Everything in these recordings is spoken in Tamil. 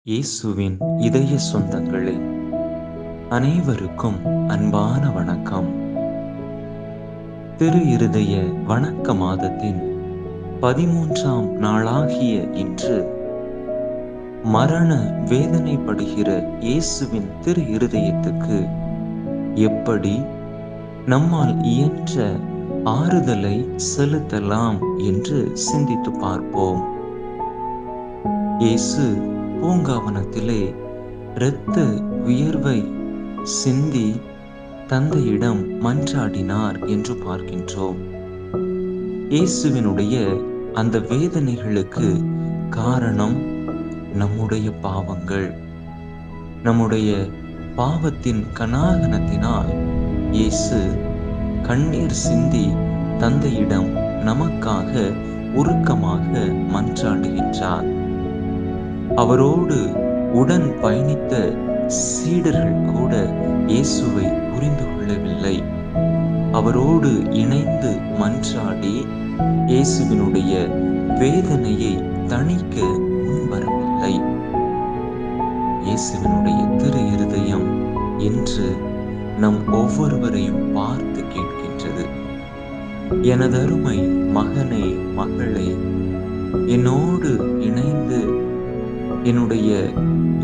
இயேசுவின் இதய சொந்தங்களே, அனைவருக்கும் அன்பான வணக்கம். திரு இருதய வணக்க மாதத்தின் 13ஆம் நாளாகிய இன்று மரண வேதனைப்படுகிற இயேசுவின் திரு இருதயத்துக்கு எப்படி நம்மால் இயன்ற ஆறுதலை செலுத்தலாம் என்று சிந்தித்து பார்ப்போம். இயேசு பூங்காவனத்திலே இரத்த வியர்வை சிந்தி தந்தையிடம் மன்றாடினார் என்று பார்க்கின்றோம். இயேசுவினுடைய அந்த வேதனைகளுக்கு காரணம் நம்முடைய பாவங்கள். நம்முடைய பாவத்தின் கனாகனத்தினால் இயேசு கண்ணீர் சிந்தி தந்தையிடம் நமக்காக உருக்கமாக மன்றாடுகின்றார். அவரோடு உடன் பயணித்த சீடர்கள் கூட இயேசுவை புரிந்து கொள்ளவில்லை. அவரோடு இணைந்து மன்றாடி இயேசுவினுடைய வேதனையை தணிக்க முன்வரவில்லை. இயேசுவினுடைய திரு இருதயம் இன்று நம் ஒவ்வொருவரையும் பார்த்து கேட்கின்றது. எனதருமை மகனே, மகளே, என்னோடு இணைந்து என்னுடைய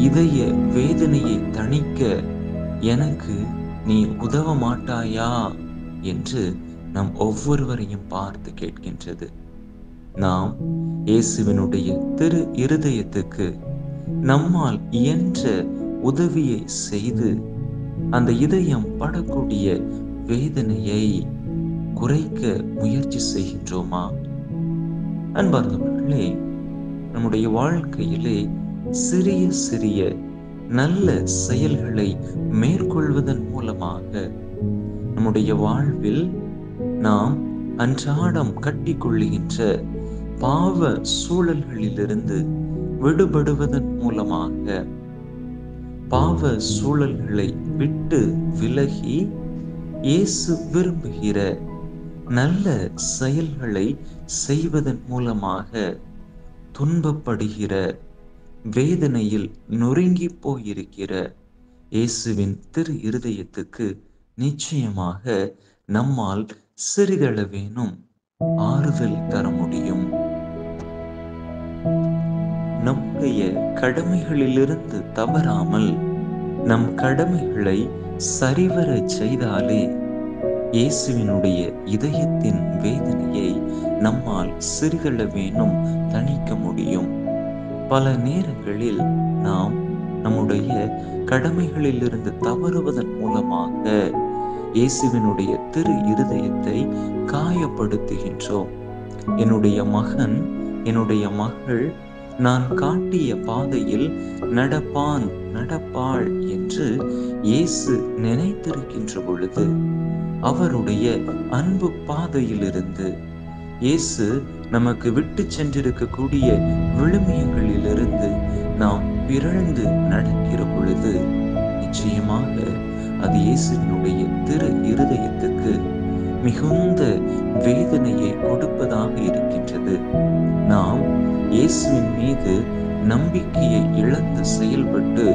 இதய வேதனையை தணிக்க எனக்கு நீ உதவ மாட்டாயா என்று நம் ஒவ்வொருவரையும் பார்த்து கேட்கின்றது. நாம் இயேசுவினுடைய திரு இருதயத்துக்கு நம்மால் இயன்ற உதவியை செய்து அந்த இதயம் படக்கூடிய வேதனையை குறைக்க முயற்சி செய்கின்றோமா? அன்பார்ந்தவர்களே, நம்முடைய வாழ்க்கையிலே சிறிய சிறிய நல்ல செயல்களை மேற்கொள்வதன் மூலமாக நம்முடைய வாழ்வில் நாம் அன்றாடம் கட்டிக்கொள்ளுகின்ற பாவ சூழல்களிலிருந்து விடுபடுவதன் மூலமாக, பாவ சூழல்களை விட்டு விலகி இயேசு விரும்புகிற நல்ல செயல்களை செய்வதன் மூலமாக துன்பப்படுகிற, வேதனையில் நொறுங்கி போயிருக்கிற இயேசுவின் திரு இருதயத்துக்கு நிச்சயமாக நம்மால் சிறிதளவேனும் ஆறுதல் தர முடியும். நம்முடைய கடமைகளிலிருந்து தவறாமல் நம் கடமைகளை சரிவர செய்தாலே இயேசுவினுடைய இதயத்தின் வேதனையை நம்மால் சிறிதளவேனும் தணிக்க முடியும். பல நேரங்களில் நாம் நம்முடைய கடமைகளிலிருந்து தவறுவதன் மூலமாக இயேசுவினுடைய திரு இருதயத்தை காயப்படுத்துகின்றோம். என்னுடைய மகன், என்னுடைய மகள் நான் காட்டிய பாதையில் நடப்பான், நடப்பாள் என்று இயேசு நினைத்திருக்கின்ற பொழுது அவருடைய அன்பு பாதையிலிருந்து இயேசு நமக்கு விட்டு சென்றிருக்கக்கூடிய விழுமியங்களிலிருந்து நாம் பிறழ்ந்து நடக்கிற பொழுது நிச்சயமாக அது இயேசுவினுடைய திரு இருதயத்துக்கு மிகுந்த வேதனையை கொடுப்பதாக இருக்கின்றது. நாம் இயேசுவின் மீது நம்பிக்கையை இழந்து செயல்பட்டு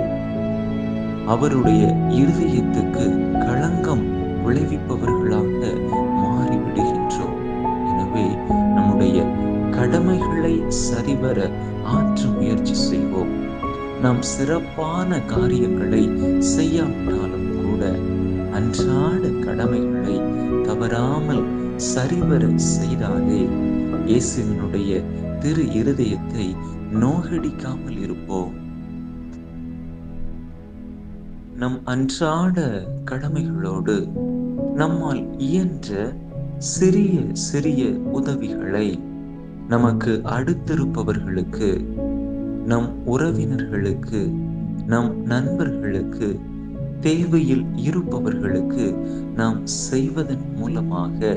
அவருடைய இருதயத்துக்கு களங்கம் விளைவிப்பவர்களாக மாறிவிடுகின்றோம். எனவே நம்முடைய கடமைகளை சரிவர ஆற்ற முயற்சி செய்வோம். நாம் சிறப்பான காரியங்களை செய்யாவிட்டாலும் கூட அன்றாட கடமைகளை தவறாமல் சரிவர செய்தாலே இயேசுவினுடைய திரு இருதயத்தை நோகடிக்காமல் இருப்போம். நம் அன்றாட கடமைகளோடு நம்மால் இயன்ற சிறிய சிறிய உதவிகளை நமக்கு அடுத்திருப்பவர்களுக்கு, நம் உறவினர்களுக்கு, நம் நண்பர்களுக்கு, தேவையில் இருப்பவர்களுக்கு நாம் செய்வதன் மூலமாக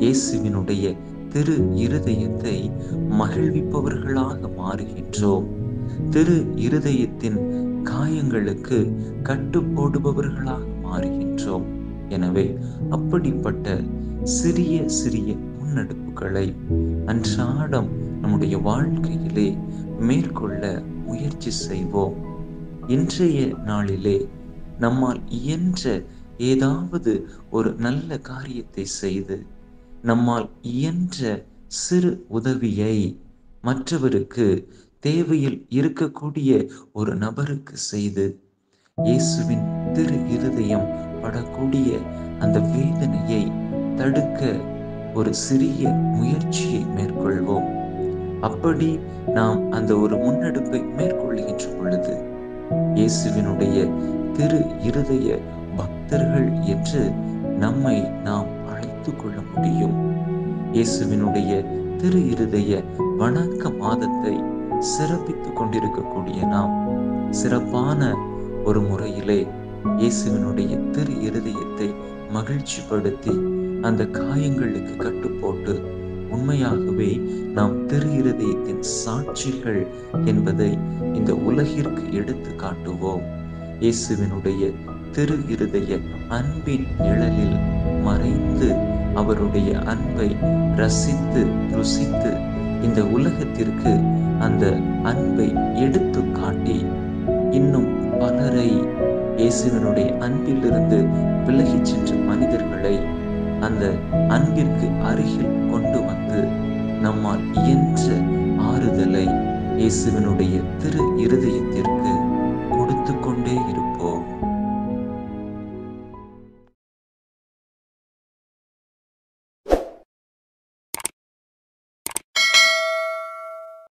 இயேசுவினுடைய திரு இருதயத்தை மகிழ்விப்பவர்களாக மாறுகின்றோம். திரு இருதயத்தின் காயங்களுக்கு கட்டுப்போடுபவர்களாக மாறுகின்றோம். எனவே அப்படிப்பட்ட சிறிய சிறிய முன்னெடுப்புகளை அன்றாடம் நம்முடைய வாழ்க்கையிலே மேற்கொள்ள முயற்சி செய்வோம். இன்றைய நாளிலே நம்மால் இயன்ற ஏதாவது ஒரு நல்ல காரியத்தை செய்து, நம்மால் இயன்ற சிறு உதவியை மற்றவருக்கு, தேவையில் இருக்கக்கூடிய ஒரு நபருக்கு செய்து, இயேசுவின் திரு இருதயம் படக்கூடிய அந்த வேதனையை தடுக்க ஒரு சிறிய முயற்சியை மேற்கொள்வோம். அப்படி நாம் அந்த ஒரு முன்னெடுப்பை மேற்கொள்கின்ற பொழுது, இயேசுவினுடைய திரு இருதய பக்தர்கள் என்று நம்மை நாம் அழைத்துக் கொள்ள முடியும். இயேசுவினுடைய திரு இருதய வணக்க மாதத்தை சிறப்பித்துக் கொண்டிருக்கக்கூடிய நாம், சிறப்பான ஒரு முறையிலே இயேசுவினுடைய திரு இருதயத்தை மகிழ்ச்சிப்படுத்தி அந்த காயங்களுக்கு கட்டுப்போட்டு, உண்மையாகவே நாம் திரு இருதயத்தின் சாட்சிகள் என்பதை இந்த உலகிற்கு எடுத்து காட்டுவோம். இயேசுவினுடைய திரு இருதய அன்பின் நிழலில் மறைந்து அவருடைய அன்பை ரசித்து ருசித்து இந்த உலகத்திற்கு அந்த அன்பை எடுத்து காட்டி, இன்னும் பலரை இயேசுவினுடைய அன்பிலிருந்து விலகிச் சென்ற மனிதர்களை அந்த அன்பிற்கு அருகில் கொண்டு வந்து நம்மால் இயன்ற ஆறுதலை இயேசுவினுடைய திரு இருதயத்திற்கு கொடுத்து கொண்டே இருப்போம்.